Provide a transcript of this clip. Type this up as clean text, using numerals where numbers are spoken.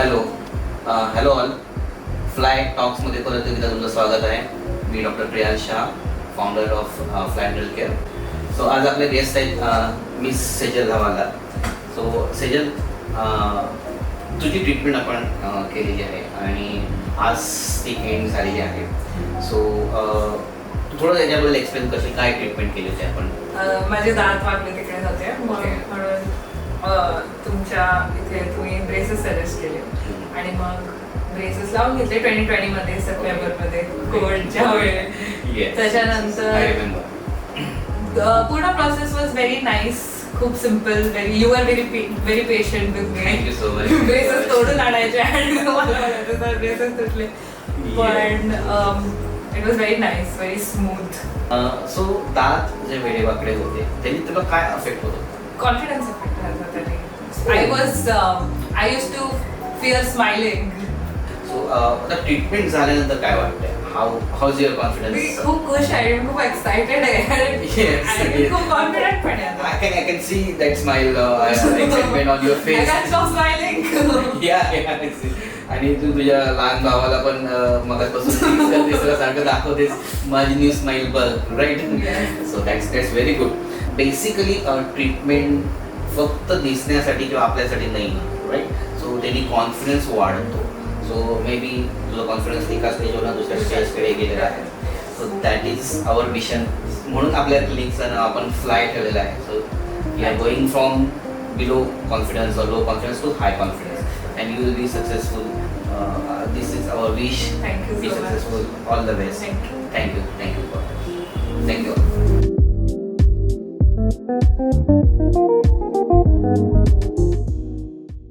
Hello hello all. Fly टॉक्समध्ये परत एकदा तुमचं स्वागत आहे. मी doctor Priyansh Shah, founder of fly health care. So आज आपले गेस्ट आहेत मिस सेजल हवालदार. सो सेजल, तुझी ट्रीटमेंट आपण केलेली आहे आणि आज ती एंड झालेली आहे. सो थोडं त्याच्याबद्दल एक्सप्लेन करशील, काय ट्रीटमेंट केली होती आपण? माझे दात वागले तिकडे होते म्हणून तुमच्या इथे तुम्ही ब्रेसेस सजेस्ट केले आणि मग ब्रेसेस लावून घेतले 2020 मध्ये सप्टेंबरमध्ये कोविडच्या वेळेला. त्याच्यानंतर पूर्ण प्रोसेस वॉज व्हेरी नाईस, खूप simple. You are very patient with me. Thank you so much. Braces तोडून आणायचे आणि मला ब्रेसेस तुटले, पण it was very nice, very smooth. So दात जे वेडेवाकडे होते त्यांनी तुला काय अफेक्ट होतो? कॉन्फिडन्स अफेक्ट झाला त्याने. I used to fear smiling. So आता ट्रीटमेंट झाल्यानंतर काय वाटतंय? House your me confidence? खूप खुश आहे, मी खूप एक्साइटेड आहे Yes, आणि yes. खूप कॉन्फिडंट पण आहे आता. I can see that smile, excitement on your I face. can't stop smiling. Yeah, I can see. आणि तू तुझ्या लहान भावाला पण मगाचपासून तिसरं सारखं दाखवतेस, माझी न्यू स्माइल बघ, right? Yes. So that's very good. Basically treatment फक्त दिसण्यासाठी किंवा आपल्यासाठी नाही, राईट? सो त्यांनी कॉन्फिडन्स वाढतो. सो मे बी तुझा कॉन्फिडन्स एका स्टेजवरून दुसऱ्या स्टेजकडे गेलेला आहे. So that is our mission. म्हणून आपल्या क्लिनिकचं नाव आपण फ्लाय ठेवलेलं आहे. So we are going from below confidence or low confidence to high confidence, and you will be successful. This is our wish. Thank you Be so much. successful. All the best. Thank you. Thank you. Thank you.